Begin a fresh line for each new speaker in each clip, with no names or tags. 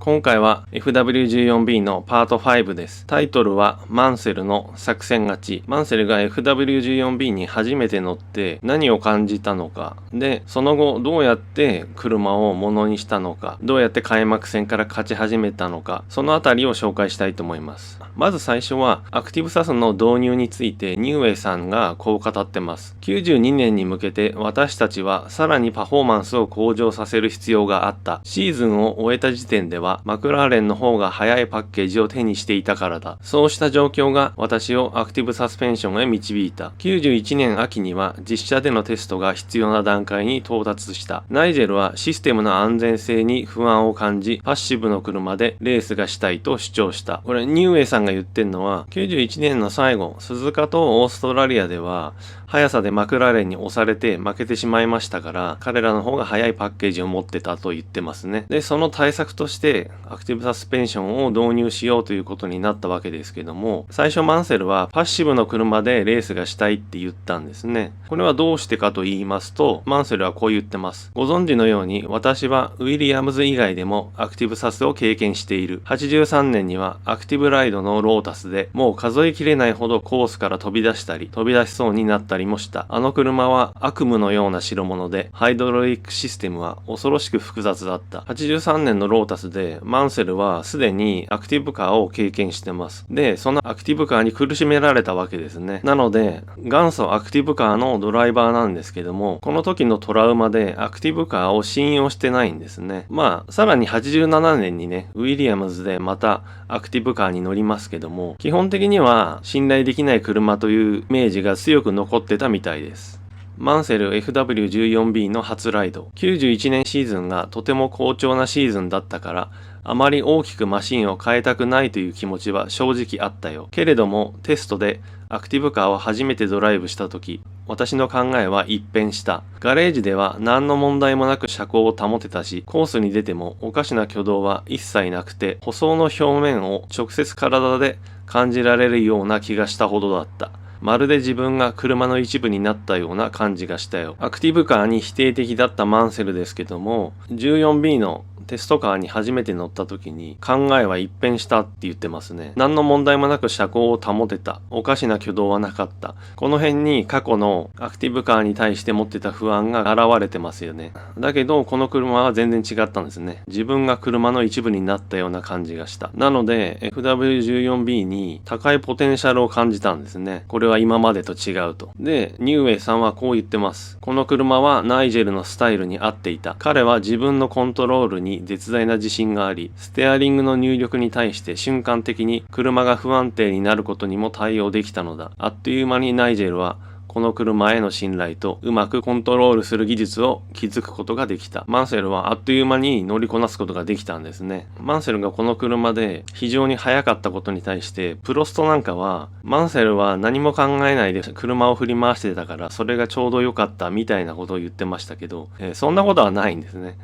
今回は FW14B のパート5です。タイトルはマンセルの作戦勝ち。マンセルが FW14B に初めて乗って何を感じたのか。で、その後どうやって車をものにしたのか。どうやって開幕戦から勝ち始めたのか。そのあたりを紹介したいと思います。まず最初はアクティブサスの導入についてニューウェイさんがこう語ってます。92年に向けて私たちはさらにパフォーマンスを向上させる必要があった。シーズンを終えた時点ではマクラーレンの方が早いパッケージを手にしていたからだ。そうした状況が私をアクティブサスペンションへ導いた。91年秋には実車でのテストが必要な段階に到達した。ナイジェルはシステムの安全性に不安を感じ、パッシブの車でレースがしたいと主張した。これニューウェイさんが言ってるのは、91年の最後、鈴鹿とオーストラリアでは速さでマクラーレンに押されて負けてしまいましたから、彼らの方が速いパッケージを持ってたと言ってますね。で、その対策としてアクティブサスペンションを導入しようということになったわけですけども、最初マンセルはパッシブの車でレースがしたいって言ったんですね。これはどうしてかと言いますと、マンセルはこう言ってます。ご存知のように私はウィリアムズ以外でもアクティブサスを経験している。83年にはアクティブライドのロータスでもう数えきれないほどコースから飛び出したり飛び出しそうになったりもした。あの車は悪夢のような代物で、ハイドロリックシステムは恐ろしく複雑だった。83年のロータスでマンセルはすでにアクティブカーを経験してます。で、そのアクティブカーに苦しめられたわけですね。なので、元祖アクティブカーのドライバーなんですけども、この時のトラウマでアクティブカーを信用してないんですね。まあ、さらに87年にね、ウィリアムズでまたアクティブカーに乗りますけども、基本的には信頼できない車というイメージが強く残ってたみたいです。マンセル FW14B の初ライド。91年シーズンがとても好調なシーズンだったから、あまり大きくマシンを変えたくないという気持ちは正直あったよ。けれども、テストでアクティブカーを初めてドライブした時、私の考えは一変した。ガレージでは何の問題もなく車高を保てたし、コースに出てもおかしな挙動は一切なくて、舗装の表面を直接体で感じられるような気がしたほどだった。まるで自分が車の一部になったような感じがしたよ。アクティブカーに否定的だったマンセルですけども、14B のテストカーに初めて乗った時に考えは一変したって言ってますね。何の問題もなく車高を保てた。おかしな挙動はなかった。この辺に過去のアクティブカーに対して持ってた不安が現れてますよね。だけどこの車は全然違ったんですね。自分が車の一部になったような感じがした。なので FW14B に高いポテンシャルを感じたんですね。これは今までと違うと。で、ニューウェイさんはこう言ってます。この車はナイジェルのスタイルに合っていた。彼は自分のコントロールに絶大な自信があり、ステアリングの入力に対して瞬間的に車が不安定になることにも対応できたのだ。あっという間にナイジェルはこの車への信頼とうまくコントロールする技術を築くことができた。マンセルはあっという間に乗りこなすことができたんですね。マンセルがこの車で非常に速かったことに対してプロストなんかはマンセルは何も考えないで車を振り回してたからそれがちょうど良かったみたいなことを言ってましたけど、そんなことはないんですね。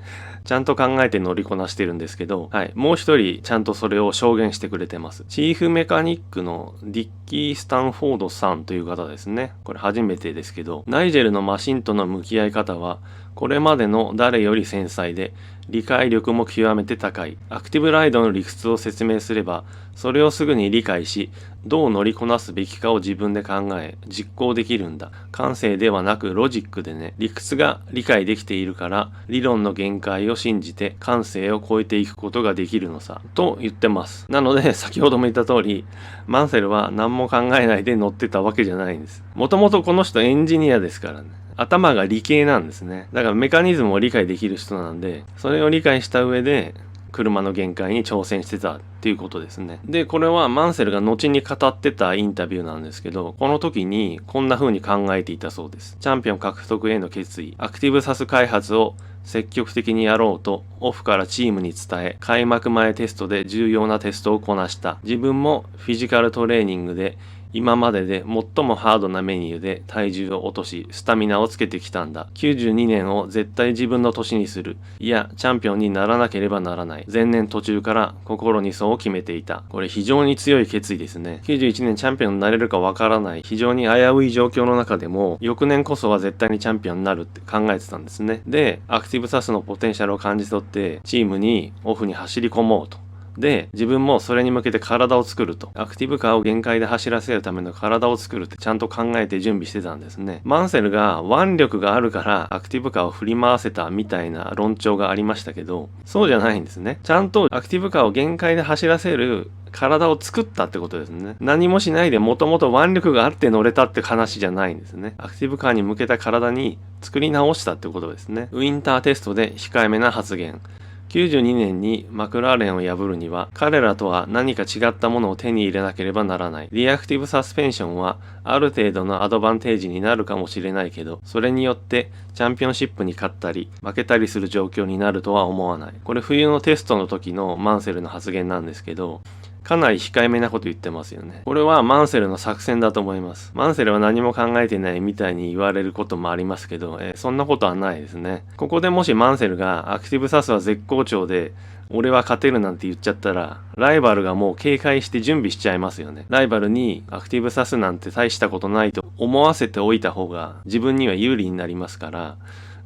ちゃんと考えて乗りこなしてるんですけど、はい、もう一人ちゃんとそれを証言してくれてます。チーフメカニックのディッキー・スタンフォードさんという方ですね。これ初めてですけど、ナイジェルのマシンとの向き合い方はこれまでの誰より繊細で理解力も極めて高い。アクティブライドの理屈を説明すればそれをすぐに理解しどう乗りこなすべきかを自分で考え実行できるんだ。感性ではなくロジックでね。理屈が理解できているから理論の限界を信じて感性を超えていくことができるのさと言ってます。なので先ほども言った通りマンセルは何も考えないで乗ってたわけじゃないんです。もともとこの人エンジニアですからね。頭が理系なんですね。だからメカニズムを理解できる人なんで、それを理解した上で車の限界に挑戦してたっていうことですね。で、これはマンセルが後に語ってたインタビューなんですけど、この時にこんな風に考えていたそうです。チャンピオン獲得への決意、アクティブサス開発を積極的にやろうとオフからチームに伝え、開幕前テストで重要なテストをこなした。自分もフィジカルトレーニングで今までで最もハードなメニューで体重を落とし、スタミナをつけてきたんだ。92年を絶対自分の年にする。いや、チャンピオンにならなければならない。前年途中から心にそう決めていた。これ非常に強い決意ですね。91年チャンピオンになれるかわからない、非常に危うい状況の中でも、翌年こそは絶対にチャンピオンになるって考えてたんですね。で、アクティブサスのポテンシャルを感じ取って、チームにオフに走り込もうと。で、自分もそれに向けて体を作ると。アクティブカーを限界で走らせるための体を作るってちゃんと考えて準備してたんですね。マンセルが腕力があるからアクティブカーを振り回せたみたいな論調がありましたけど、そうじゃないんですね。ちゃんとアクティブカーを限界で走らせる体を作ったってことですね。何もしないでもともと腕力があって乗れたって話じゃないんですね。アクティブカーに向けた体に作り直したってことですね。ウィンターテストで控えめな発言。92年にマクラーレンを破るには彼らとは何か違ったものを手に入れなければならない。リアクティブサスペンションはある程度のアドバンテージになるかもしれないけど、それによってチャンピオンシップに勝ったり負けたりする状況になるとは思わない。これ冬のテストの時のマンセルの発言なんですけど、かなり控えめなこと言ってますよね。これはマンセルの作戦だと思います。マンセルは何も考えてないみたいに言われることもありますけど、そんなことはないですね。ここでもしマンセルがアクティブサスは絶好調で、俺は勝てるなんて言っちゃったら、ライバルがもう警戒して準備しちゃいますよね。ライバルにアクティブサスなんて大したことないと思わせておいた方が自分には有利になりますから、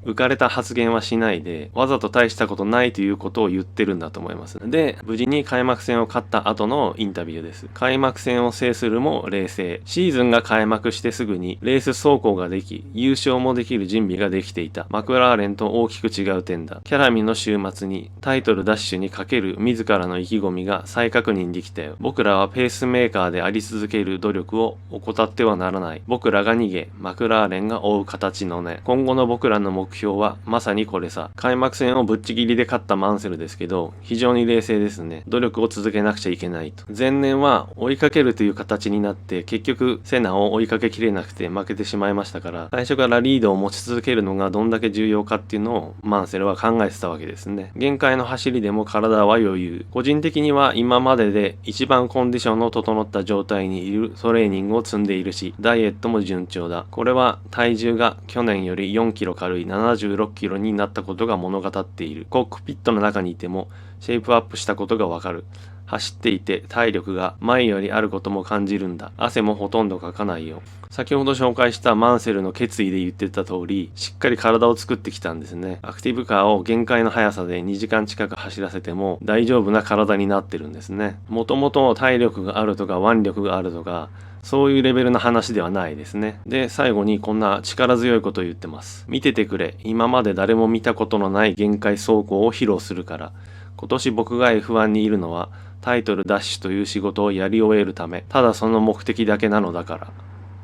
浮かれた発言はしないで、わざと大したことないということを言ってるんだと思います。で、無事に開幕戦を勝った後のインタビューです。開幕戦を制するも冷静。シーズンが開幕してすぐにレース走行ができ、優勝もできる準備ができていた。マクラーレンと大きく違う点だ。キャラミの週末にタイトルダッシュにかける自らの意気込みが再確認できたよ。僕らはペースメーカーであり続ける努力を怠ってはならない。僕らが逃げ、マクラーレンが追う形のね。今後の僕らの目標はまさにこれさ。開幕戦をぶっちぎりで勝ったマンセルですけど、非常に冷静ですね。努力を続けなくちゃいけないと。前年は追いかけるという形になって、結局セナを追いかけきれなくて負けてしまいましたから、最初からリードを持ち続けるのがどんだけ重要かっていうのをマンセルは考えてたわけですね。限界の走りでも体は余裕。個人的には今までで一番コンディションの整った状態にいるトレーニングを積んでいるし、ダイエットも順調だ。これは体重が去年より4キロ軽い76キロになったことが物語っている。コックピットの中にいてもシェイプアップしたことがわかる。走っていて体力が前よりあることも感じるんだ。汗もほとんどかかないよ。先ほど紹介したマンセルの決意で言ってた通り、しっかり体を作ってきたんですね。アクティブカーを限界の速さで2時間近く走らせても大丈夫な体になってるんですね。もともと体力があるとか腕力があるとか、そういうレベルの話ではないですね。で、最後にこんな力強いことを言ってます。見ててくれ。今まで誰も見たことのない限界走行を披露するから。今年僕が F1 にいるのはタイトルダッシュという仕事をやり終えるため、ただその目的だけなのだから。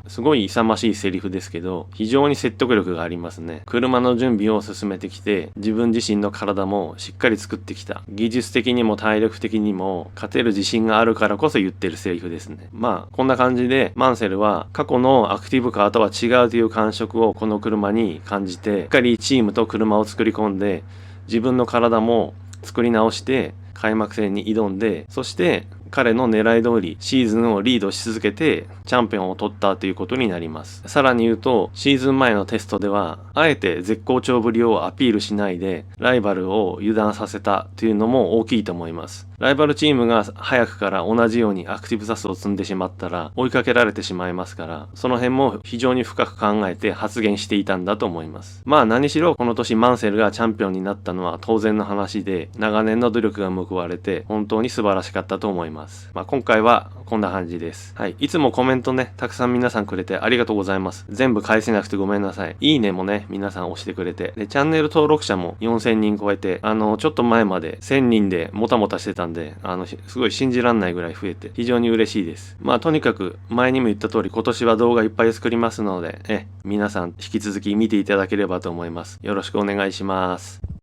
すごい勇ましいセリフですけど、非常に説得力がありますね。車の準備を進めてきて、自分自身の体もしっかり作ってきた。技術的にも体力的にも勝てる自信があるからこそ言ってるセリフですね。まあ、こんな感じで、マンセルは過去のアクティブカーとは違うという感触をこの車に感じて、しっかりチームと車を作り込んで、自分の体も作り直して、開幕戦に挑んで、そして彼の狙い通りシーズンをリードし続けてチャンピオンを取ったということになります。さらに言うと、シーズン前のテストではあえて絶好調ぶりをアピールしないでライバルを油断させたというのも大きいと思います。ライバルチームが早くから同じようにアクティブサスを積んでしまったら追いかけられてしまいますから、その辺も非常に深く考えて発言していたんだと思います。まあ何しろこの年マンセルがチャンピオンになったのは当然の話で、長年の努力が報われて本当に素晴らしかったと思います。まあ今回はこんな感じです。はい。いつもコメントね、たくさん皆さんくれてありがとうございます。全部返せなくてごめんなさい。いいねもね、皆さん押してくれて。で、チャンネル登録者も4000人超えて、ちょっと前まで1000人でもたもたしてたんで、すごい信じらんないぐらい増えて、非常に嬉しいです。まあとにかく、前にも言った通り、今年は動画いっぱい作りますので、皆さん引き続き見ていただければと思います。よろしくお願いします。